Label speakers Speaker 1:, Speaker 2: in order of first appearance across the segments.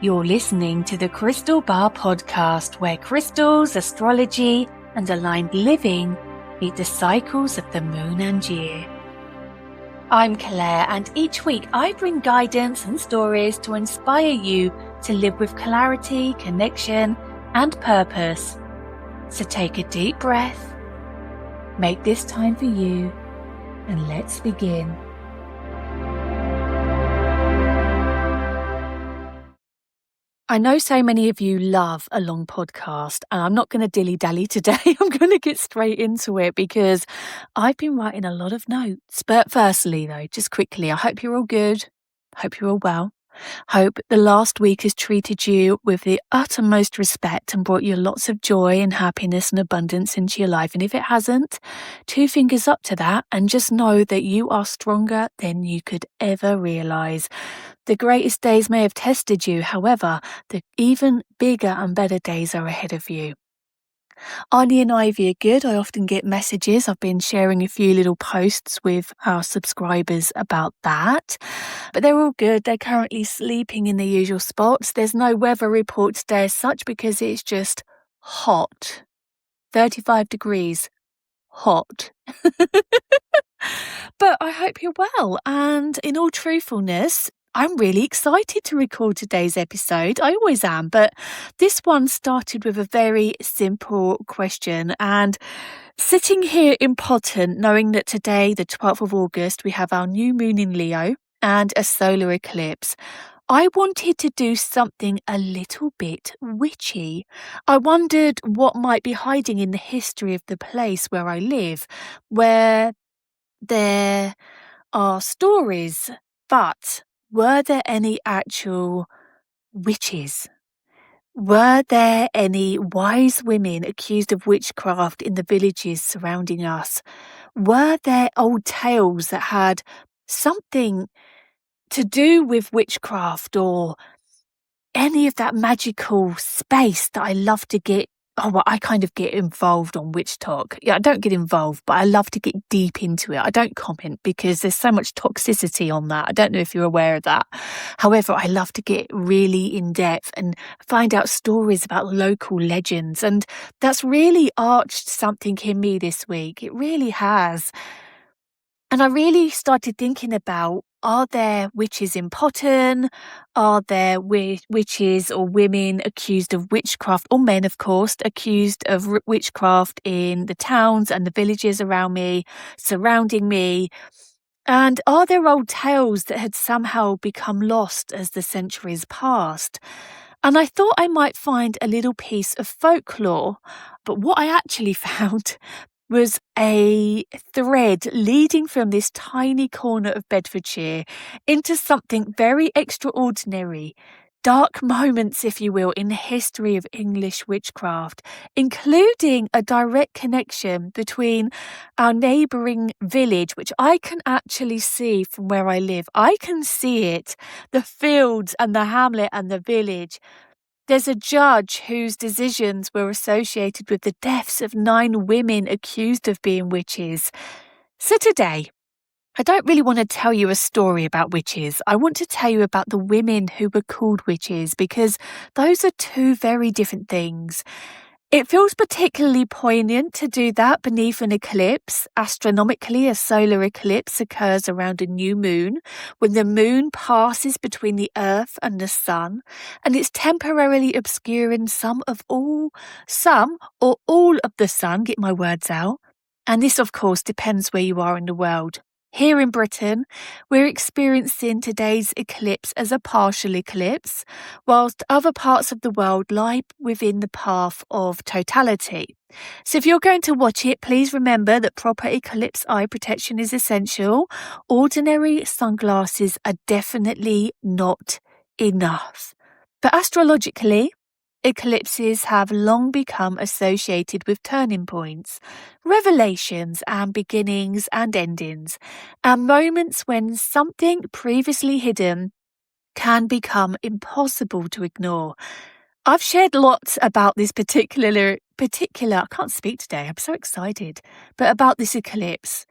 Speaker 1: You're listening to the Crystal Bar podcast, where crystals, astrology, and aligned living meet the cycles of the moon and year. I'm Claire, and each week I bring guidance and stories to inspire you to live with clarity, connection, and purpose. So take a deep breath, make this time for you, and let's begin. I know so many of you love a long podcast, and I'm not going to dilly-dally today. I'm going to get straight into it because I've been writing a lot of notes. But firstly, though, just quickly, I hope you're all good. Hope you're all well. Hope the last week has treated you with the uttermost respect and brought you lots of joy and happiness and abundance into your life. And if it hasn't, 2 fingers up to that, and just know that you are stronger than you could ever realise. The greatest days may have tested you, however, the even bigger and better days are ahead of you. Arnie and Ivy are good. I often get messages. I've been sharing a few little posts with our subscribers about that. But they're all good. They're currently sleeping in their usual spots. There's no weather report today as such because it's just hot. 35 degrees. Hot. But I hope you're well. And in all truthfulness, I'm really excited to record today's episode. I always am, but this one started with a very simple question. And sitting here impotent, knowing that today, the 12th of August, we have our new moon in Leo and a solar eclipse, I wanted to do something a little bit witchy. I wondered what might be hiding in the history of the place where I live, where there are stories, but were there any actual witches? Were there any wise women accused of witchcraft in the villages surrounding us? Were there old tales that had something to do with witchcraft or any of that magical space that I love to get? I kind of get involved on Witch Talk. Yeah, I don't get involved, but I love to get deep into it. I don't comment because there's so much toxicity on that. I don't know if you're aware of that. However, I love to get really in depth and find out stories about local legends. And that's really arched something in me this week. It really has. And I really started thinking about, are there witches in Potton? Are there witches or women accused of witchcraft, or men, of course, accused of witchcraft in the towns and the villages around me, surrounding me? And are there old tales that had somehow become lost as the centuries passed? And I thought I might find a little piece of folklore, but what I actually found was a thread leading from this tiny corner of Bedfordshire into something very extraordinary. Dark moments, if you will, in the history of English witchcraft, including a direct connection between our neighbouring village, which I can actually see from where I live. I can see it, the fields and the hamlet and the village. There's a judge whose decisions were associated with the deaths of 9 women accused of being witches. So today, I don't really want to tell you a story about witches. I want to tell you about the women who were called witches, because those are 2 very different things. It feels particularly poignant to do that beneath an eclipse. Astronomically, a solar eclipse occurs around a new moon, when the moon passes between the Earth and the Sun, and it's temporarily obscuring some or all of the sun, get my words out. And this, of course, depends where you are in the world. Here in Britain, we're experiencing today's eclipse as a partial eclipse, whilst other parts of the world lie within the path of totality. So if you're going to watch it, please remember that proper eclipse eye protection is essential. Ordinary sunglasses are definitely not enough. But astrologically, eclipses have long become associated with turning points, revelations and beginnings and endings, and moments when something previously hidden can become impossible to ignore. I've shared lots about this particular, I can't speak today, I'm so excited, but about this eclipse.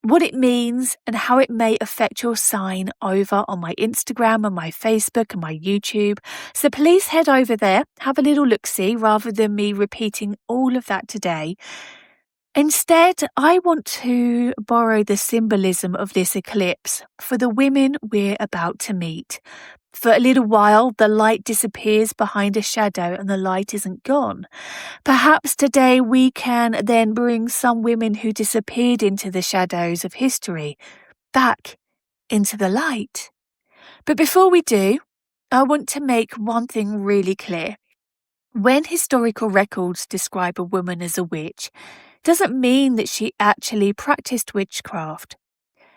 Speaker 1: what it means and how it may affect your sign over on my Instagram and my Facebook and my YouTube. So please head over there, have a little look-see rather than me repeating all of that today. Instead, I want to borrow the symbolism of this eclipse for the women we're about to meet. For a little while, the light disappears behind a shadow and the light isn't gone. Perhaps today we can then bring some women who disappeared into the shadows of history back into the light. But before we do, I want to make one thing really clear. When historical records describe a woman as a witch, doesn't mean that she actually practiced witchcraft.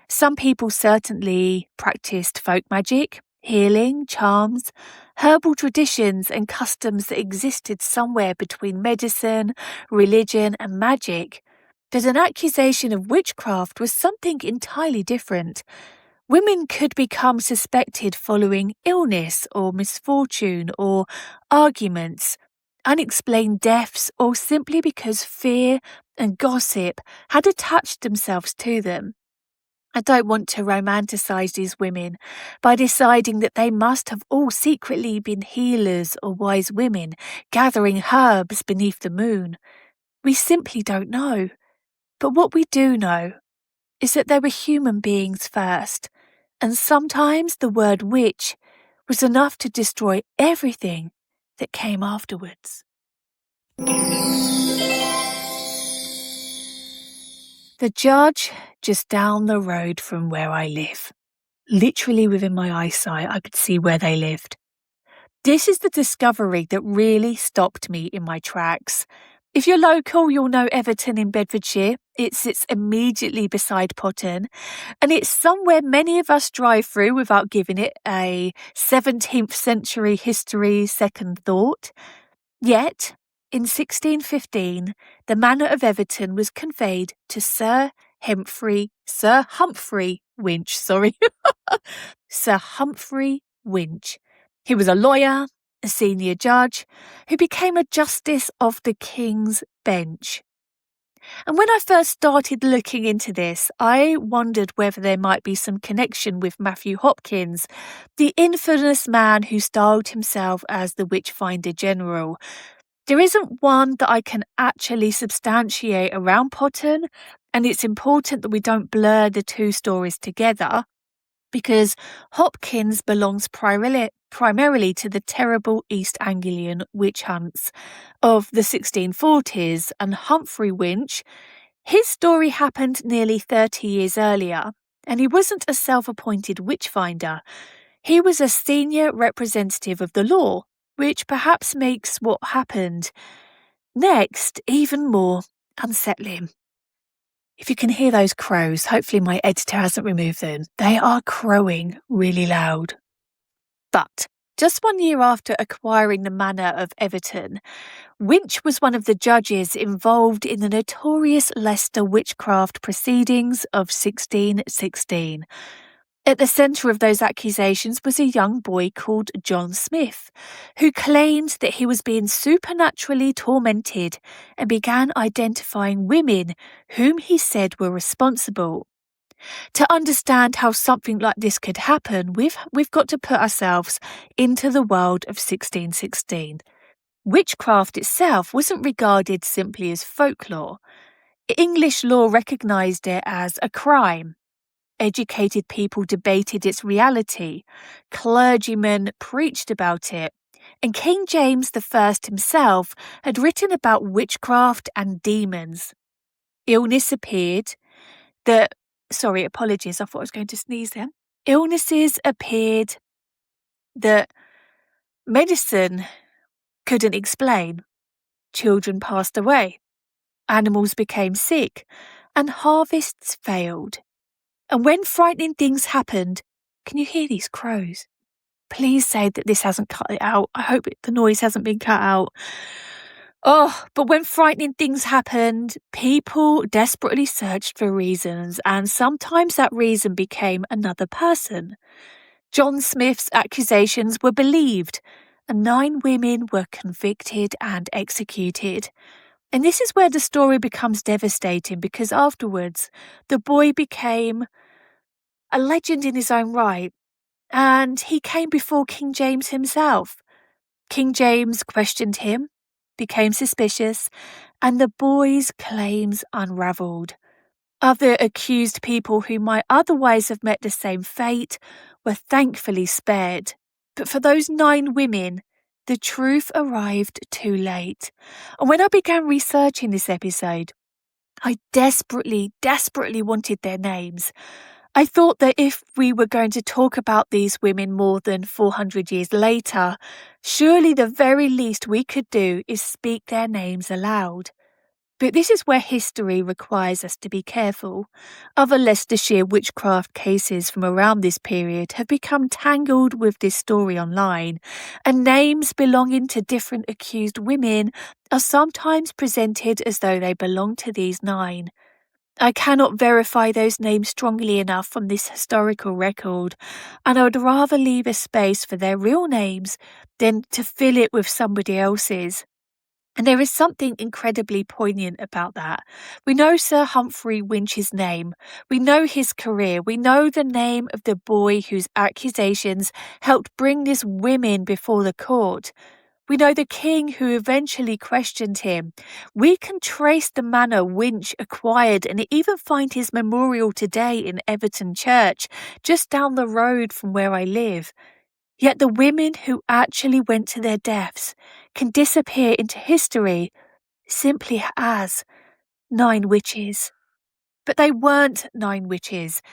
Speaker 1: Some people certainly practiced folk magic, healing, charms, herbal traditions and customs that existed somewhere between medicine, religion and magic. But an accusation of witchcraft was something entirely different. Women could become suspected following illness or misfortune or arguments, unexplained deaths, or simply because fear and gossip had attached themselves to them. I don't want to romanticize these women by deciding that they must have all secretly been healers or wise women gathering herbs beneath the moon. We simply don't know. But what we do know is that they were human beings first, and sometimes the word witch was enough to destroy everything that came afterwards. The judge just down the road from where I live. Literally within my eyesight, I could see where they lived. This is the discovery that really stopped me in my tracks. If you're local, you'll know Everton in Bedfordshire. It sits immediately beside Potton, and it's somewhere many of us drive through without giving it a 17th century history second thought. Yet, in 1615, the manor of Everton was conveyed to Sir Humphrey Winch, Sir Humphrey Winch. He was a lawyer, a senior judge, who became a justice of the King's Bench. And when I first started looking into this, I wondered whether there might be some connection with Matthew Hopkins, the infamous man who styled himself as the Witchfinder General. There isn't one that I can actually substantiate around Potton, and it's important that we don't blur the two stories together, because Hopkins belongs primarily to the terrible East Anglian witch hunts of the 1640s, and Humphrey Winch, his story happened nearly 30 years earlier, and he wasn't a self-appointed witchfinder. He was a senior representative of the law, which perhaps makes what happened next even more unsettling. If you can hear those crows, hopefully my editor hasn't removed them. They are crowing really loud. But just 1 year after acquiring the manor of Everton, Winch was one of the judges involved in the notorious Leicester witchcraft proceedings of 1616. At the centre of those accusations was a young boy called John Smith, who claimed that he was being supernaturally tormented and began identifying women whom he said were responsible. To understand how something like this could happen, we've got to put ourselves into the world of 1616. Witchcraft itself wasn't regarded simply as folklore. English law recognised it as a crime. Educated people debated its reality, clergymen preached about it, and King James I himself had written about witchcraft and demons. Illnesses appeared that medicine couldn't explain. Children passed away, animals became sick, and harvests failed. And when frightening things happened, can you hear these crows? Please say that this hasn't cut it out. I hope the noise hasn't been cut out. But when frightening things happened, people desperately searched for reasons, and sometimes that reason became another person. John Smith's accusations were believed, and 9 women were convicted and executed. And this is where the story becomes devastating, because afterwards, the boy became a legend in his own right, and he came before King James himself. King James questioned him, became suspicious, and the boy's claims unravelled. Other accused people who might otherwise have met the same fate were thankfully spared. But for those 9 women, the truth arrived too late. And when I began researching this episode, I desperately wanted their names. I thought that if we were going to talk about these women more than 400 years later, surely the very least we could do is speak their names aloud. But this is where history requires us to be careful. Other Leicestershire witchcraft cases from around this period have become tangled with this story online, and names belonging to different accused women are sometimes presented as though they belong to these 9. I cannot verify those names strongly enough from this historical record, and I would rather leave a space for their real names than to fill it with somebody else's. And there is something incredibly poignant about that. We know Sir Humphrey Winch's name. We know his career. We know the name of the boy whose accusations helped bring these women before the court. We know the king who eventually questioned him. We can trace the manor Winch acquired and even find his memorial today in Everton Church, just down the road from where I live. Yet the women who actually went to their deaths can disappear into history simply as 9 witches. But they weren't 9 witches.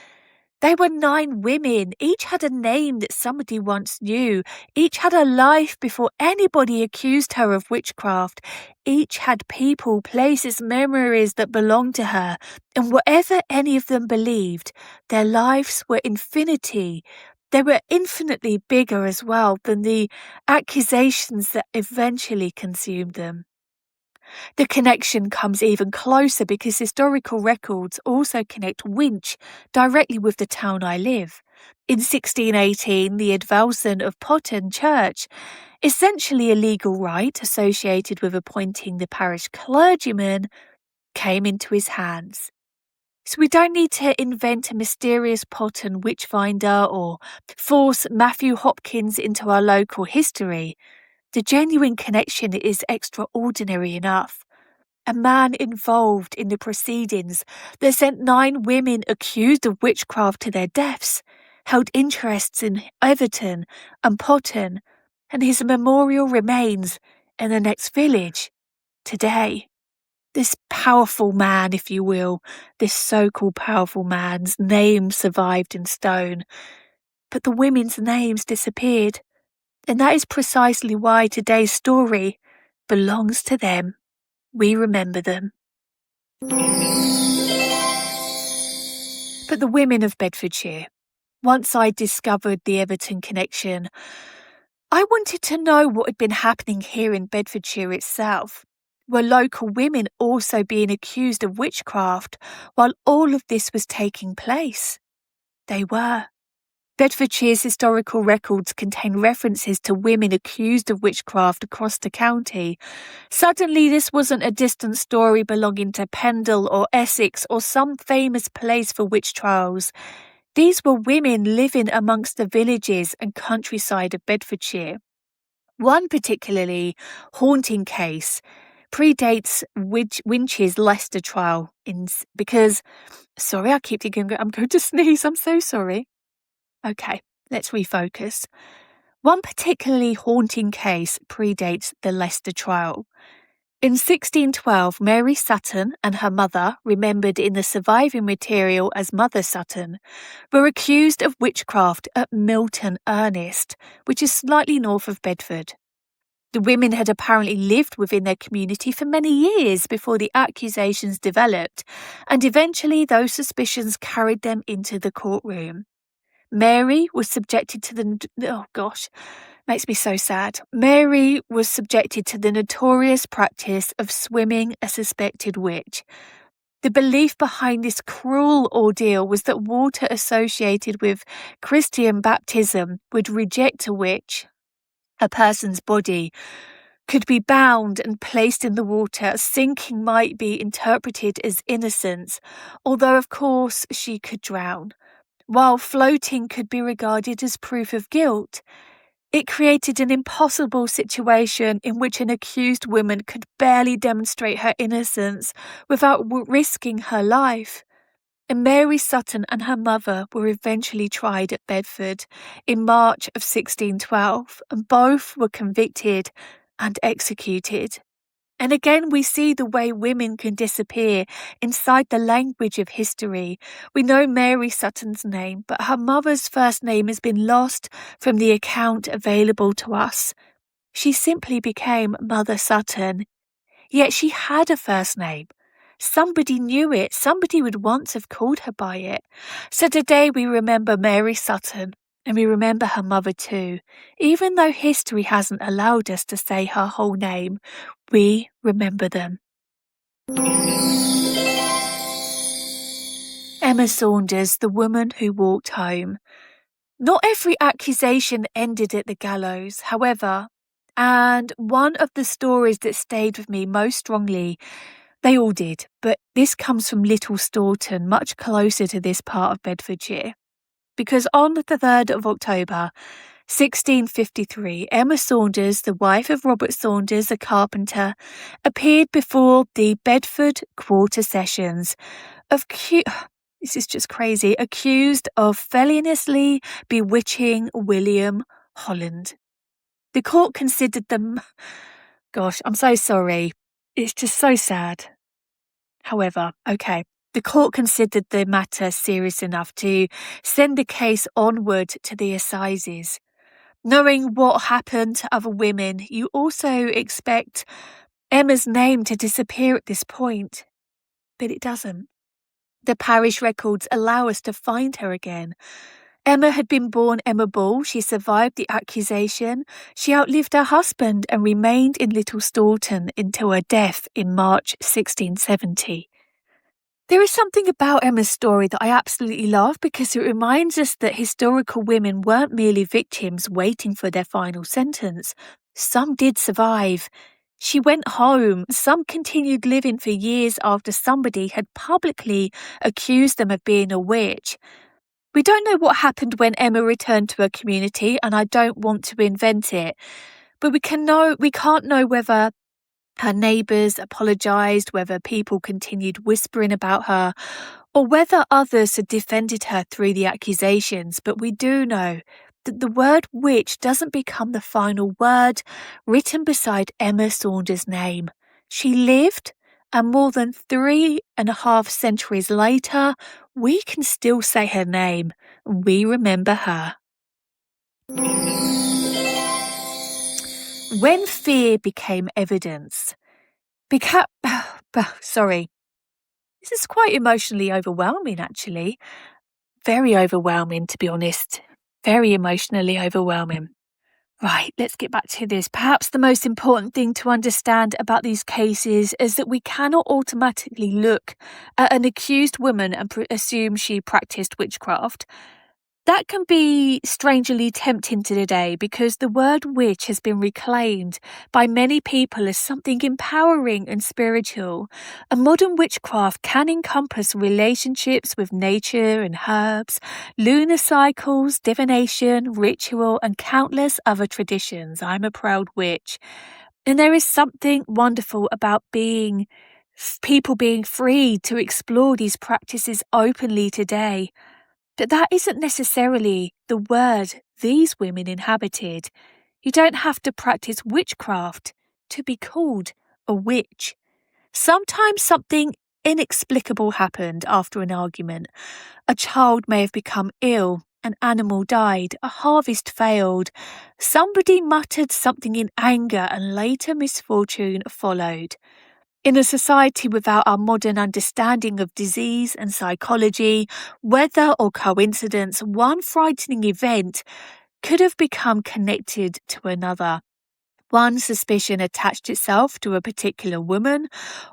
Speaker 1: They were 9 women. Each had a name that somebody once knew. Each had a life before anybody accused her of witchcraft. Each had people, places, memories that belonged to her. And whatever any of them believed, their lives were infinity. They were infinitely bigger as well than the accusations that eventually consumed them. The connection comes even closer because historical records also connect Winch directly with the town I live. In 1618, the advowson of Potton Church, essentially a legal right associated with appointing the parish clergyman, came into his hands. So we don't need to invent a mysterious Potton witchfinder or force Matthew Hopkins into our local history. The genuine connection is extraordinary enough. A man involved in the proceedings that sent 9 women accused of witchcraft to their deaths held interests in Everton and Potton, and his memorial remains in the next village today. This powerful man, if you will, this so-called powerful man's name survived in stone, but the women's names disappeared. And that is precisely why today's story belongs to them. We remember them. But the women of Bedfordshire, once I discovered the Everton connection, I wanted to know what had been happening here in Bedfordshire itself. Were local women also being accused of witchcraft while all of this was taking place? They were. Bedfordshire's historical records contain references to women accused of witchcraft across the county. Suddenly, this wasn't a distant story belonging to Pendle or Essex or some famous place for witch trials. These were women living amongst the villages and countryside of Bedfordshire. One particularly haunting case predates Winch's Leicester trial because, sorry, I keep thinking I'm going to sneeze. I'm so sorry. Okay, let's refocus. One particularly haunting case predates the Leicester trial. In 1612, Mary Sutton and her mother, remembered in the surviving material as Mother Sutton, were accused of witchcraft at Milton Ernest, which is slightly north of Bedford. The women had apparently lived within their community for many years before the accusations developed, and eventually those suspicions carried them into the courtroom. Mary was subjected to makes me so sad. Mary was subjected to the notorious practice of swimming a suspected witch. The belief behind this cruel ordeal was that water associated with Christian baptism would reject a witch, a person's body, could be bound and placed in the water. Sinking might be interpreted as innocence, although of course she could drown, while floating could be regarded as proof of guilt. It created an impossible situation in which an accused woman could barely demonstrate her innocence without risking her life. And Mary Sutton and her mother were eventually tried at Bedford in March of 1612, and both were convicted and executed. And again, we see the way women can disappear inside the language of history. We know Mary Sutton's name, but her mother's first name has been lost from the account available to us. She simply became Mother Sutton, yet she had a first name. Somebody knew it. Somebody would once have called her by it. So today we remember Mary Sutton, and we remember her mother too. Even though history hasn't allowed us to say her whole name, we remember them. Emma Saunders, the woman who walked home. Not every accusation ended at the gallows, however, and one of the stories that stayed with me most strongly, they all did, but this comes from Little Staunton, much closer to this part of Bedfordshire. Because on the 3rd of October, 1653, Emma Saunders, the wife of Robert Saunders, a carpenter, appeared before the Bedford Quarter Sessions this is just crazy, accused of feloniously bewitching William Holland. The court considered them... Gosh, I'm so sorry. It's just so sad. However, the court considered the matter serious enough to send the case onward to the assizes. Knowing what happened to other women, you also expect Emma's name to disappear at this point. But it doesn't. The parish records allow us to find her again. Emma had been born Emma Ball. She survived the accusation. She outlived her husband and remained in Little Staunton until her death in March 1670. There is something about Emma's story that I absolutely love because it reminds us that historical women weren't merely victims waiting for their final sentence. Some did survive. She went home. Some continued living for years after somebody had publicly accused them of being a witch. We don't know what happened when Emma returned to her community, and I don't want to invent it. But we can't know whether her neighbours apologised, whether people continued whispering about her, or whether others had defended her through the accusations. But we do know that the word witch doesn't become the final word written beside Emma Saunders' name. She lived, and more than 3.5 centuries later, we can still say her name, and we remember her. When fear became evidence. Sorry. This is quite emotionally overwhelming, actually. Very overwhelming, to be honest. Very emotionally overwhelming. Right, let's get back to this. Perhaps the most important thing to understand about these cases is that we cannot automatically look at an accused woman and assume she practiced witchcraft. That can be strangely tempting today because the word witch has been reclaimed by many people as something empowering and spiritual. A modern witchcraft can encompass relationships with nature and herbs, lunar cycles, divination, ritual, and countless other traditions. I'm a proud witch. And there is something wonderful about people being free to explore these practices openly today. But that isn't necessarily the word these women inhabited. You don't have to practice witchcraft to be called a witch. Sometimes something inexplicable happened after an argument. A child may have become ill, an animal died, a harvest failed. Somebody muttered something in anger and later misfortune followed. In a society without our modern understanding of disease and psychology, weather or coincidence, one frightening event could have become connected to another. One suspicion attached itself to a particular woman.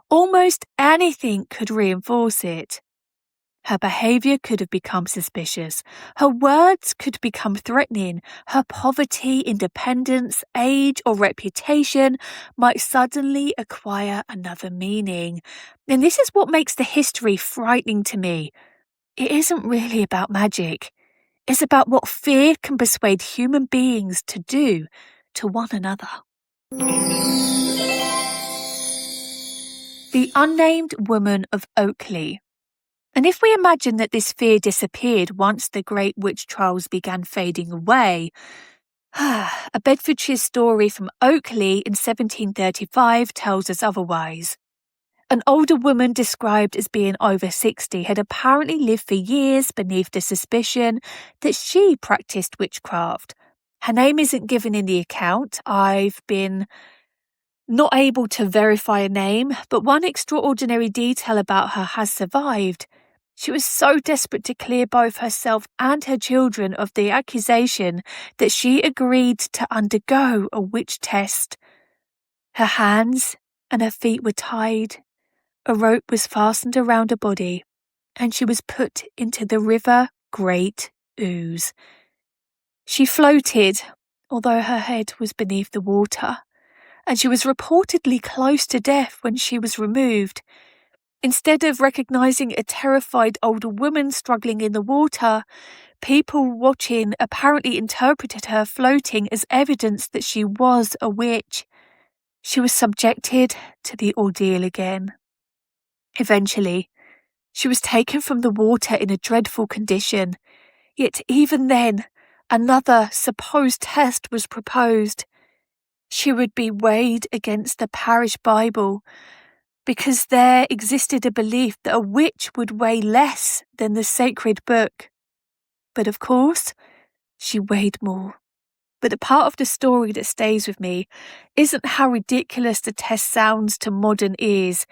Speaker 1: Almost anything could reinforce it. Her behaviour could have become suspicious. Her words could become threatening. Her poverty, independence, age, or reputation might suddenly acquire another meaning. And this is what makes the history frightening to me. It isn't really about magic. It's about what fear can persuade human beings to do to one another. The Unnamed Woman of Oakley. And if we imagine that this fear disappeared once the great witch trials began fading away, a Bedfordshire story from Oakley in 1735 tells us otherwise. An older woman described as being over 60 had apparently lived for years beneath the suspicion that she practiced witchcraft. Her name isn't given in the account. I've been not able to verify a name, but one extraordinary detail about her has survived. She was so desperate to clear both herself and her children of the accusation that she agreed to undergo a witch test. Her hands and her feet were tied. A rope was fastened around her body, and she was put into the river Great Ouse. She floated, although her head was beneath the water, and she was reportedly close to death when she was removed. Instead of recognizing a terrified older woman struggling in the water, people watching apparently interpreted her floating as evidence that she was a witch. She was subjected to the ordeal again. Eventually, she was taken from the water in a dreadful condition. Yet even then, another supposed test was proposed. She would be weighed against the parish Bible, because there existed a belief that a witch would weigh less than the sacred book. But of course, she weighed more. But the part of the story that stays with me isn't how ridiculous the test sounds to modern ears.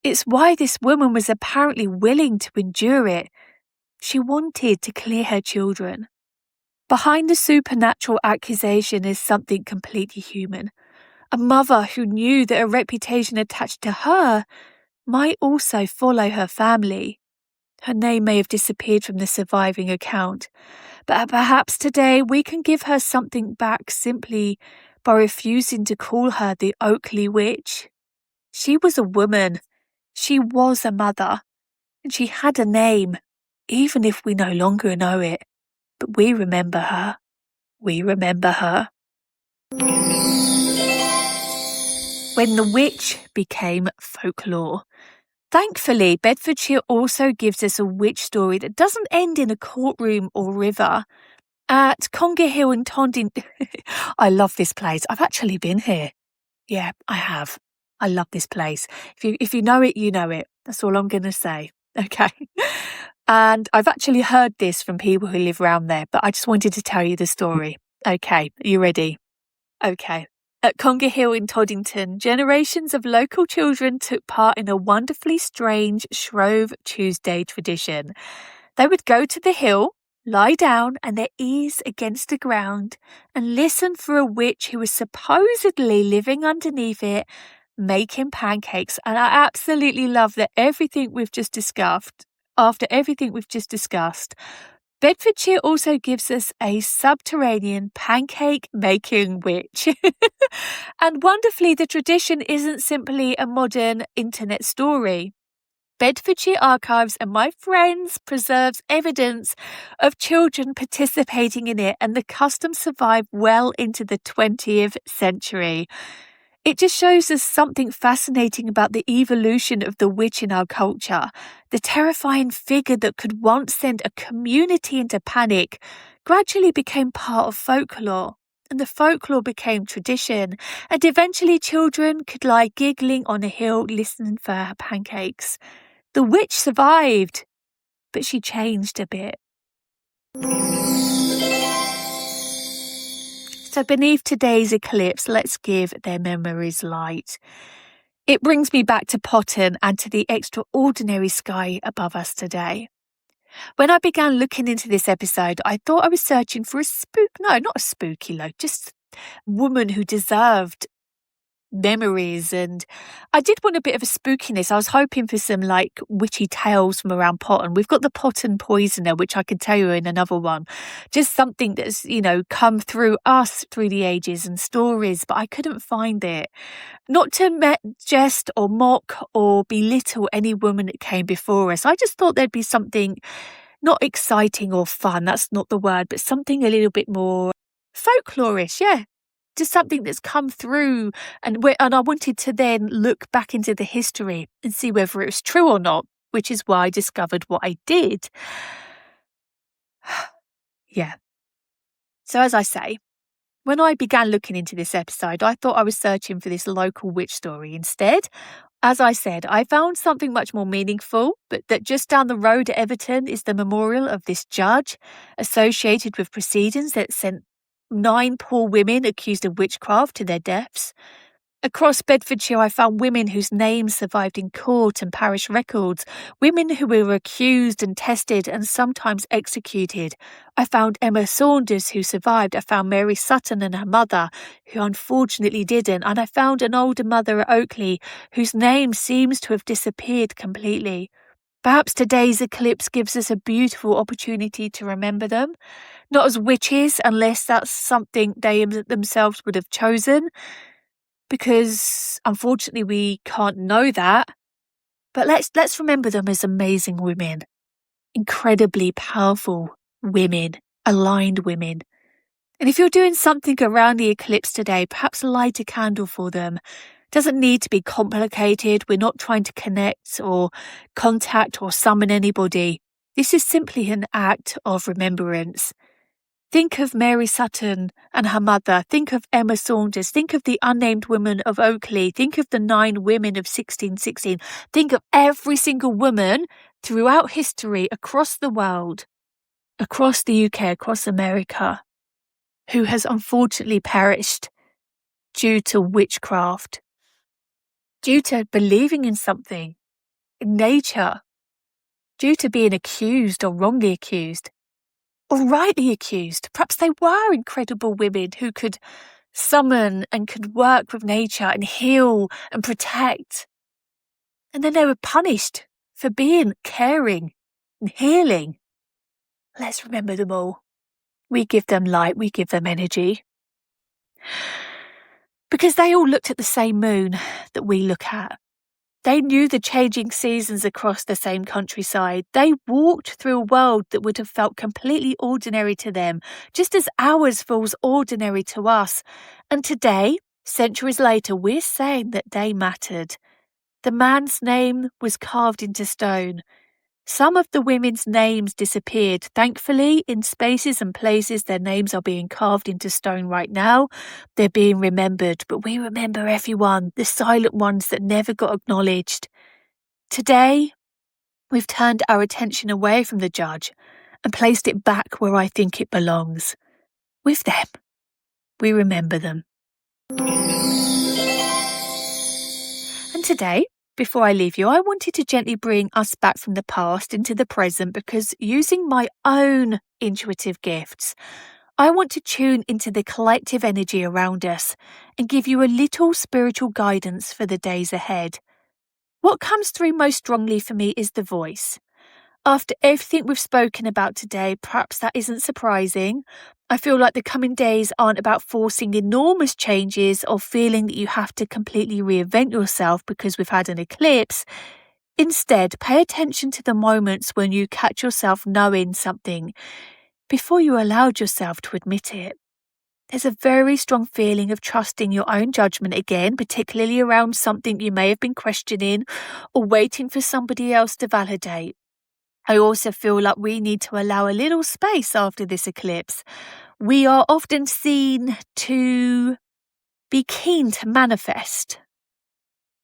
Speaker 1: It's why this woman was apparently willing to endure it. She wanted to clear her children. Behind the supernatural accusation is something completely human. A mother who knew that a reputation attached to her might also follow her family. Her name may have disappeared from the surviving account, but perhaps today we can give her something back simply by refusing to call her the Oakley witch. She was a woman. She was a mother. And she had a name, even if we no longer know it. But we remember her. We remember her. When the witch became folklore. Thankfully, Bedfordshire also gives us a witch story that doesn't end in a courtroom or river. At Conger Hill in Tondington, I love this place. I've actually been here. Yeah, I have. I love this place. If you know it, you know it. That's all I'm going to say. Okay. And I've actually heard this from people who live around there, but I just wanted to tell you the story. Okay, are you ready? Okay. At Conger Hill in Toddington, generations of local children took part in a wonderfully strange Shrove Tuesday tradition. They would go to the hill, lie down and their ears against the ground, and listen for a witch who was supposedly living underneath it, making pancakes. And I absolutely love that after everything we've just discussed, Bedfordshire also gives us a subterranean pancake-making witch. And wonderfully, the tradition isn't simply a modern internet story. Bedfordshire Archives and my friends preserves evidence of children participating in it, and the custom survived well into the 20th century. It just shows us something fascinating about the evolution of the witch in our culture. The terrifying figure that could once send a community into panic gradually became part of folklore, and the folklore became tradition, and eventually children could lie giggling on a hill listening for her pancakes. The witch survived, but she changed a bit. So beneath today's eclipse, let's give their memories light. It brings me back to Potton and to the extraordinary sky above us today. When I began looking into this episode, I thought I was searching for just a woman who deserved memories, and I did want a bit of a spookiness. I was hoping for some like witchy tales from around Potton. We've got the Potton Poisoner, which I could tell you in another one. Just something that's, come through us through the ages and stories, but I couldn't find it. Not to jest or mock or belittle any woman that came before us. I just thought there'd be something not exciting or fun, that's not the word, but something a little bit more folklorish, yeah. Just something that's come through, and I wanted to then look back into the history and see whether it was true or not, which is why I discovered what I did. Yeah. So as I say, when I began looking into this episode, I thought I was searching for this local witch story. Instead, as I said, I found something much more meaningful, but that just down the road at Everton is the memorial of this judge associated with proceedings that sent 9 poor women accused of witchcraft to their deaths. Across Bedfordshire, I found women whose names survived in court and parish records, women who were accused and tested and sometimes executed. I found Emma Saunders, who survived. I found Mary Sutton and her mother, who unfortunately didn't. And I found an older mother at Oakley, whose name seems to have disappeared completely. Perhaps today's eclipse gives us a beautiful opportunity to remember them, not as witches, unless that's something they themselves would have chosen, because unfortunately we can't know that. But let's remember them as amazing women, incredibly powerful women, aligned women. And if you're doing something around the eclipse today, perhaps light a candle for them. Doesn't need to be complicated. We're not trying to connect or contact or summon anybody. This is simply an act of remembrance. Think of Mary Sutton and her mother. Think of Emma Saunders. Think of the unnamed women of Oakley. Think of the 9 women of 1616. Think of every single woman throughout history, across the world, across the UK, across America, who has unfortunately perished due to witchcraft, due to believing in something, in nature, due to being accused or wrongly accused. Or rightly accused. Perhaps they were incredible women who could summon and could work with nature and heal and protect. And then they were punished for being caring and healing. Let's remember them all. We give them light, we give them energy. Because they all looked at the same moon that we look at. They knew the changing seasons across the same countryside. They walked through a world that would have felt completely ordinary to them, just as ours feels ordinary to us. And today, centuries later, we're saying that they mattered. The man's name was carved into stone. Some of the women's names disappeared. Thankfully, in spaces and places, their names are being carved into stone right now. They're being remembered, but we remember everyone, the silent ones that never got acknowledged. Today, we've turned our attention away from the judge and placed it back where I think it belongs. With them. We remember them. And today, before I leave you, I wanted to gently bring us back from the past into the present, because using my own intuitive gifts, I want to tune into the collective energy around us and give you a little spiritual guidance for the days ahead. What comes through most strongly for me is the voice. After everything we've spoken about today, perhaps that isn't surprising. I feel like the coming days aren't about forcing enormous changes or feeling that you have to completely reinvent yourself because we've had an eclipse. Instead, pay attention to the moments when you catch yourself knowing something before you allowed yourself to admit it. There's a very strong feeling of trusting your own judgment again, particularly around something you may have been questioning or waiting for somebody else to validate. I also feel like we need to allow a little space after this eclipse. We are often seen to be keen to manifest,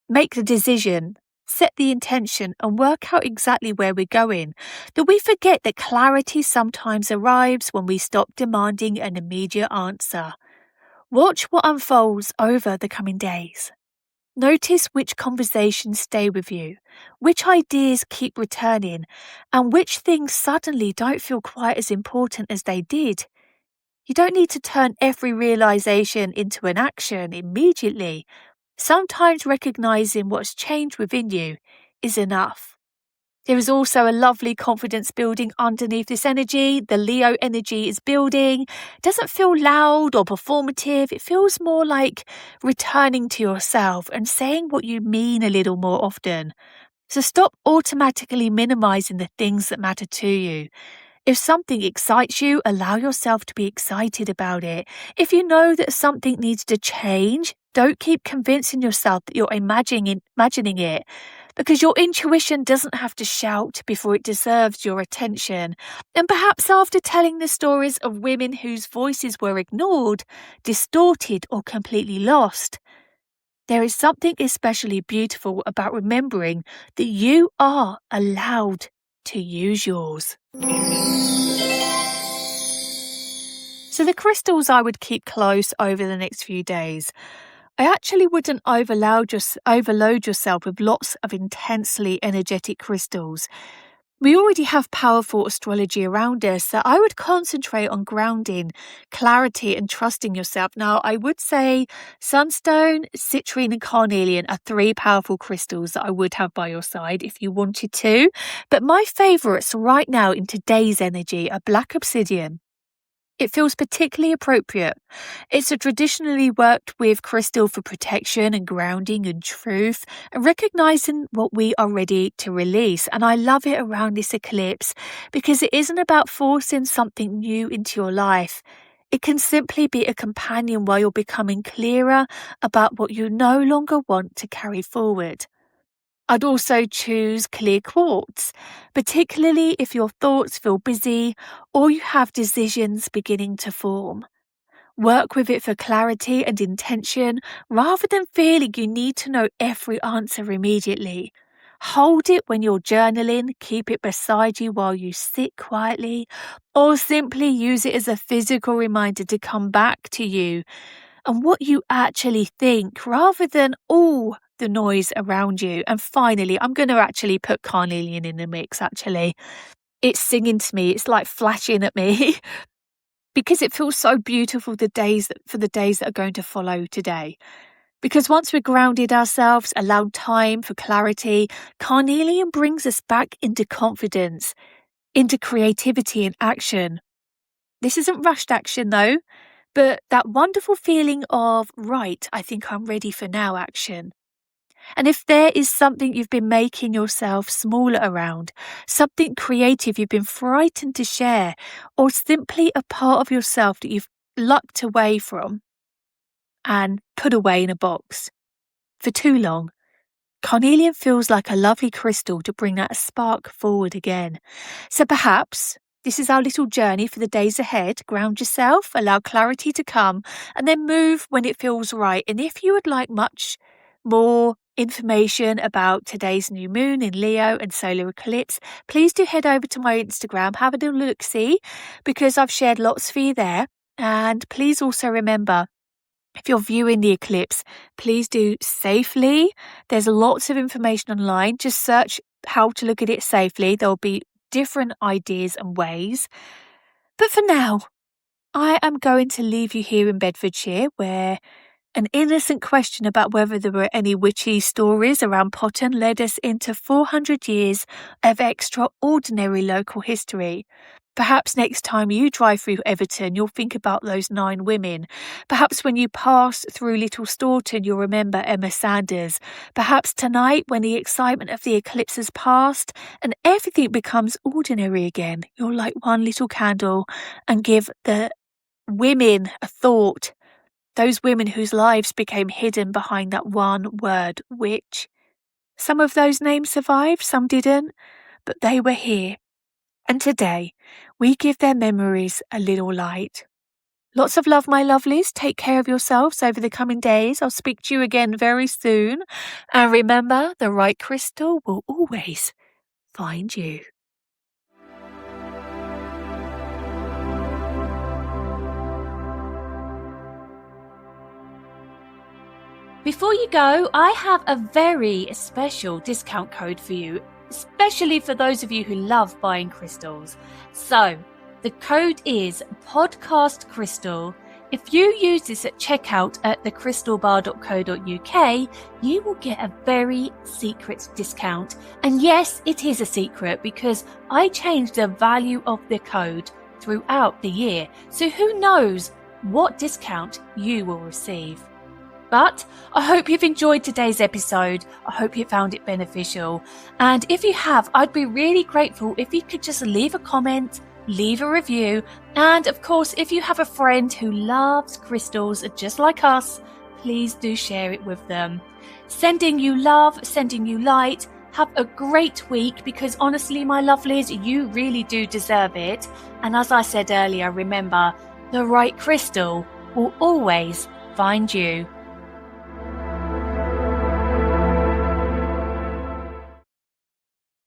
Speaker 1: make the decision, set the intention, and work out exactly where we're going. That we forget that clarity sometimes arrives when we stop demanding an immediate answer. Watch what unfolds over the coming days. Notice which conversations stay with you, which ideas keep returning, and which things suddenly don't feel quite as important as they did. You don't need to turn every realization into an action immediately. Sometimes recognizing what's changed within you is enough. There is also a lovely confidence building underneath this energy. The Leo energy is building. It doesn't feel loud or performative. It feels more like returning to yourself and saying what you mean a little more often. So stop automatically minimizing the things that matter to you. If something excites you, allow yourself to be excited about it. If you know that something needs to change, don't keep convincing yourself that you're imagining it, because your intuition doesn't have to shout before it deserves your attention. And perhaps after telling the stories of women whose voices were ignored, distorted, or completely lost, there is something especially beautiful about remembering that you are allowed to use yours. So the crystals I would keep close over the next few days. I actually wouldn't overload yourself with lots of intensely energetic crystals. We already have powerful astrology around us, so I would concentrate on grounding, clarity, and trusting yourself. Now, I would say sunstone, citrine, and carnelian are 3 powerful crystals that I would have by your side if you wanted to. But my favourites right now in today's energy are black obsidian. It feels particularly appropriate. It's a traditionally worked with crystal for protection and grounding and truth and recognizing what we are ready to release. And I love it around this eclipse because it isn't about forcing something new into your life. It can simply be a companion while you're becoming clearer about what you no longer want to carry forward. I'd also choose clear quartz, particularly if your thoughts feel busy or you have decisions beginning to form. Work with it for clarity and intention rather than feeling you need to know every answer immediately. Hold it when you're journaling, keep it beside you while you sit quietly, or simply use it as a physical reminder to come back to you and what you actually think rather than all the noise around you. And finally, I'm going to actually put carnelian in the mix, actually. It's singing to me. It's like flashing at me because it feels so beautiful for the days that are going to follow today. Because once we're grounded ourselves, allowed time for clarity, carnelian brings us back into confidence, into creativity and action. This isn't rushed action though, but that wonderful feeling of, right, I think I'm ready for now action. And if there is something you've been making yourself smaller around, something creative you've been frightened to share, or simply a part of yourself that you've lucked away from and put away in a box for too long, carnelian feels like a lovely crystal to bring that spark forward again. So perhaps this is our little journey for the days ahead. Ground yourself, allow clarity to come, and then move when it feels right. And if you would like much more information about today's new moon in Leo and solar eclipse, please do head over to my Instagram, have a little look-see, because I've shared lots for you there. And please also remember, if you're viewing the eclipse, please do safely. There's lots of information online. Just search how to look at it safely. There'll be different ideas and ways. But for now, I am going to leave you here in Bedfordshire, where an innocent question about whether there were any witchy stories around Potton led us into 400 years of extraordinary local history. Perhaps next time you drive through Everton, you'll think about those 9 women. Perhaps when you pass through Little Staunton, you'll remember Emma Saunders. Perhaps tonight, when the excitement of the eclipse has passed and everything becomes ordinary again, you'll light one little candle and give the women a thought. Those women whose lives became hidden behind that one word, witch. Some of those names survived, some didn't, but they were here. And today, we give their memories a little light. Lots of love, my lovelies. Take care of yourselves over the coming days. I'll speak to you again very soon. And remember, the right crystal will always find you. Before you go, I have a very special discount code for you, especially for those of you who love buying crystals. So, the code is podcastcrystal, If you use this at checkout at thecrystalbar.co.uk, you will get a very secret discount. And yes, it is a secret because I changed the value of the code throughout the year. So who knows what discount you will receive. But I hope you've enjoyed today's episode. I hope you found it beneficial. And if you have, I'd be really grateful if you could just leave a comment, leave a review, and of course, if you have a friend who loves crystals just like us, please do share it with them. Sending you love, sending you light. Have a great week because honestly, my lovelies, you really do deserve it. And as I said earlier, remember, the right crystal will always find you.